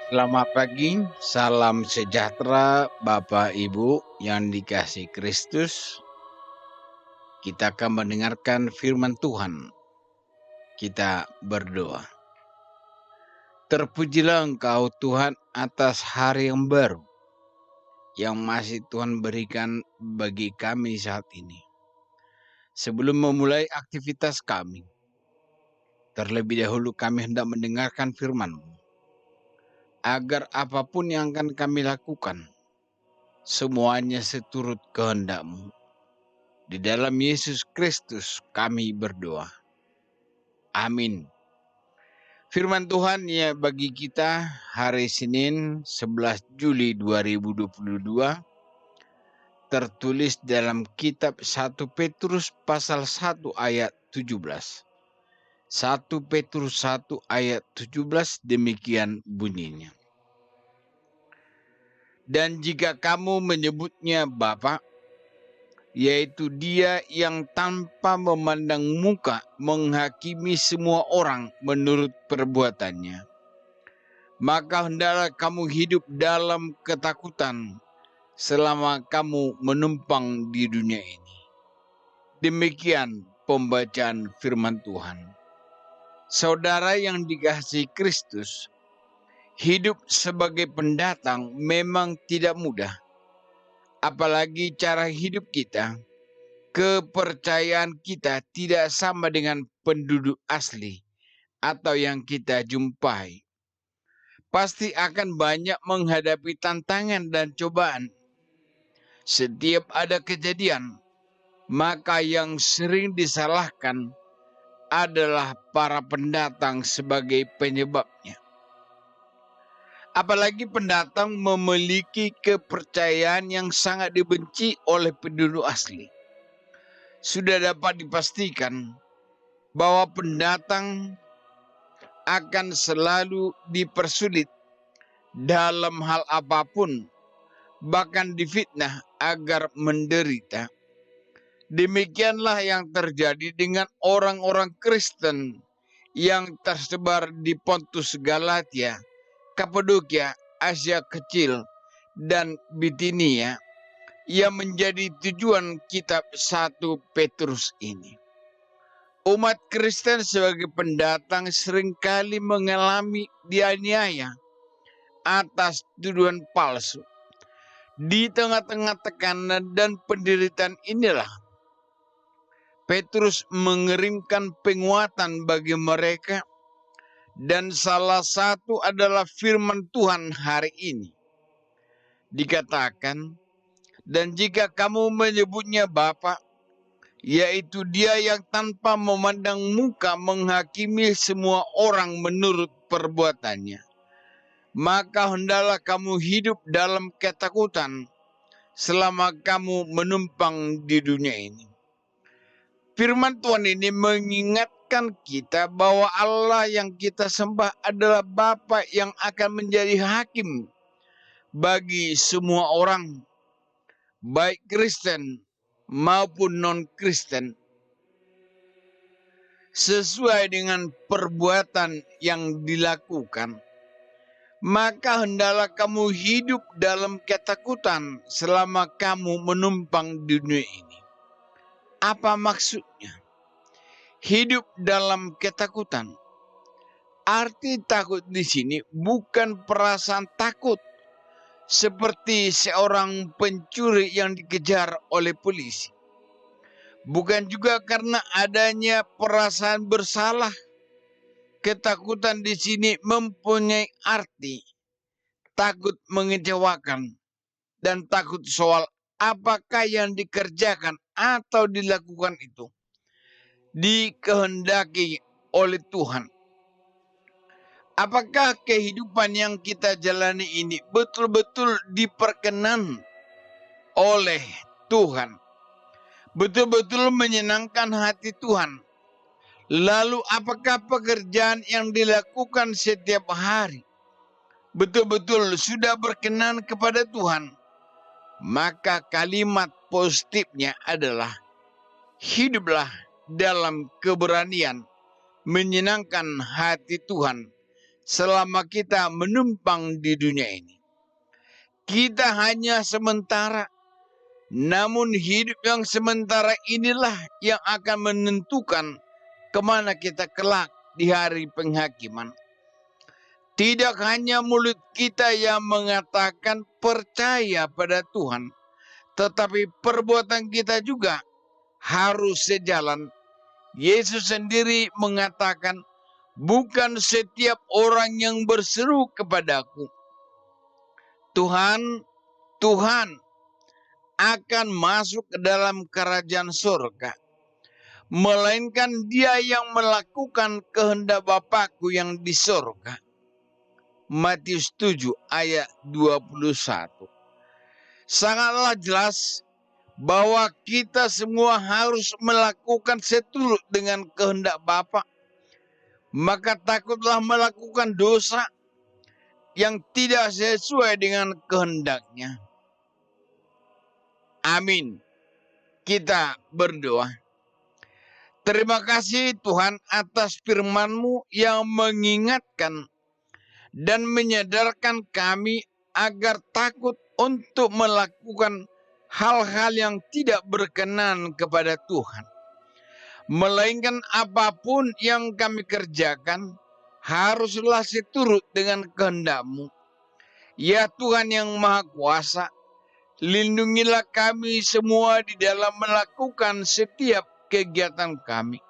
Selamat pagi, salam sejahtera Bapak Ibu yang dikasihi Kristus. Kita akan mendengarkan firman Tuhan. Kita berdoa. Terpujilah Engkau Tuhan atas hari yang baru yang masih Tuhan berikan bagi kami saat ini. Sebelum memulai aktivitas kami, terlebih dahulu kami hendak mendengarkan firman-Mu. Agar apapun yang akan kami lakukan, semuanya seturut kehendak-Mu. Di dalam Yesus Kristus kami berdoa. Amin. Firman Tuhan ya bagi kita hari Senin 11 Juli 2022 tertulis dalam kitab 1 Petrus pasal 1 ayat 17. 1 Petrus 1 ayat 17 demikian bunyinya. Dan jika kamu menyebutnya Bapa, yaitu Dia yang tanpa memandang muka menghakimi semua orang menurut perbuatannya, maka hendaklah kamu hidup dalam ketakutan selama kamu menumpang di dunia ini. Demikian pembacaan firman Tuhan. Saudara yang dikasihi Kristus, hidup sebagai pendatang memang tidak mudah. Apalagi cara hidup kita, kepercayaan kita tidak sama dengan penduduk asli atau yang kita jumpai. Pasti akan banyak menghadapi tantangan dan cobaan. Setiap ada kejadian, maka yang sering disalahkan adalah para pendatang sebagai penyebabnya. Apalagi pendatang memiliki kepercayaan yang sangat dibenci oleh penduduk asli. Sudah dapat dipastikan bahwa pendatang akan selalu dipersulit dalam hal apapun, bahkan difitnah agar menderita. Demikianlah yang terjadi dengan orang-orang Kristen yang tersebar di Pontus, Galatia, Kapadokia, Asia Kecil, dan Bitinia yang menjadi tujuan kitab 1 Petrus ini. Umat Kristen sebagai pendatang seringkali mengalami dianiaya atas tuduhan palsu. Di tengah-tengah tekanan dan penderitaan inilah Petrus mengirimkan penguatan bagi mereka, dan salah satu adalah firman Tuhan hari ini. Dikatakan, dan jika kamu menyebutnya Bapa, yaitu Dia yang tanpa memandang muka menghakimi semua orang menurut perbuatannya, maka hendaklah kamu hidup dalam ketakutan selama kamu menumpang di dunia ini. Firman Tuhan ini mengingatkan kita bahwa Allah yang kita sembah adalah Bapa yang akan menjadi hakim bagi semua orang, baik Kristen maupun non-Kristen, sesuai dengan perbuatan yang dilakukan. Maka hendaklah kamu hidup dalam ketakutan selama kamu menumpang di dunia ini. Apa maksudnya? Hidup dalam ketakutan. Arti takut di sini bukan perasaan takut seperti seorang pencuri yang dikejar oleh polisi. Bukan juga karena adanya perasaan bersalah. Ketakutan di sini mempunyai arti takut mengecewakan dan takut soal apakah yang dikerjakan atau dilakukan itu dikehendaki oleh Tuhan. Apakah kehidupan yang kita jalani ini betul-betul diperkenan oleh Tuhan? Betul-betul menyenangkan hati Tuhan? Lalu apakah pekerjaan yang dilakukan setiap hari betul-betul sudah berkenan kepada Tuhan? Maka kalimat positifnya adalah hiduplah dalam keberanian menyenangkan hati Tuhan selama kita menumpang di dunia ini. Kita hanya sementara, namun hidup yang sementara inilah yang akan menentukan kemana kita kelak di hari penghakiman. Tidak hanya mulut kita yang mengatakan percaya pada Tuhan, tetapi perbuatan kita juga harus sejalan. Yesus sendiri mengatakan, bukan setiap orang yang berseru kepadaku, Tuhan, Tuhan, akan masuk ke dalam kerajaan surga, melainkan dia yang melakukan kehendak Bapakku yang di surga. Matius 7 ayat 21. Sangatlah jelas bahwa kita semua harus melakukan seturut dengan kehendak Bapa. Maka takutlah melakukan dosa yang tidak sesuai dengan kehendaknya. Amin. Kita berdoa. Terima kasih Tuhan atas firman-Mu yang mengingatkan dan menyadarkan kami agar takut untuk melakukan hal-hal yang tidak berkenan kepada Tuhan. Melainkan apapun yang kami kerjakan haruslah seturut dengan kehendak-Mu. Ya Tuhan yang Maha Kuasa, lindungilah kami semua di dalam melakukan setiap kegiatan kami.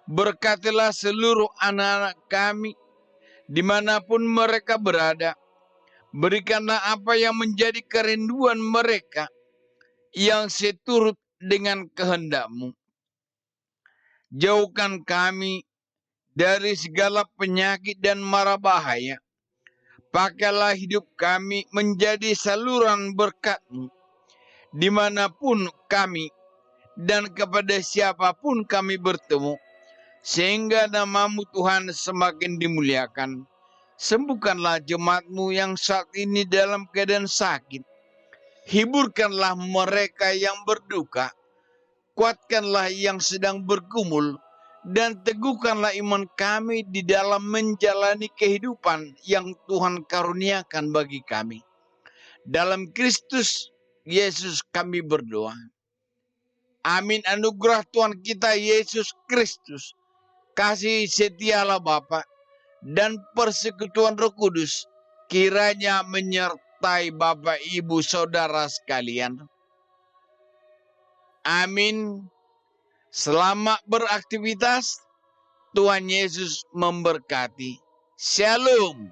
Berkatilah seluruh anak-anak kami, dimanapun mereka berada. Berikanlah apa yang menjadi kerinduan mereka, yang seturut dengan kehendak-Mu. Jauhkan kami dari segala penyakit dan mara bahaya. Pakailah hidup kami menjadi saluran berkat-Mu, dimanapun kami dan kepada siapapun kami bertemu, sehingga nama-Mu Tuhan semakin dimuliakan. Sembuhkanlah jemaat-Mu yang saat ini dalam keadaan sakit. Hiburkanlah mereka yang berduka. Kuatkanlah yang sedang bergumul. Dan teguhkanlah iman kami di dalam menjalani kehidupan yang Tuhan karuniakan bagi kami. Dalam Kristus Yesus kami berdoa. Amin. Anugerah Tuhan kita Yesus Kristus, kasih setia Allah Bapa, dan persekutuan Roh Kudus kiranya menyertai Bapak, Ibu, Saudara sekalian. Amin. Selamat beraktivitas. Tuhan Yesus memberkati. Shalom.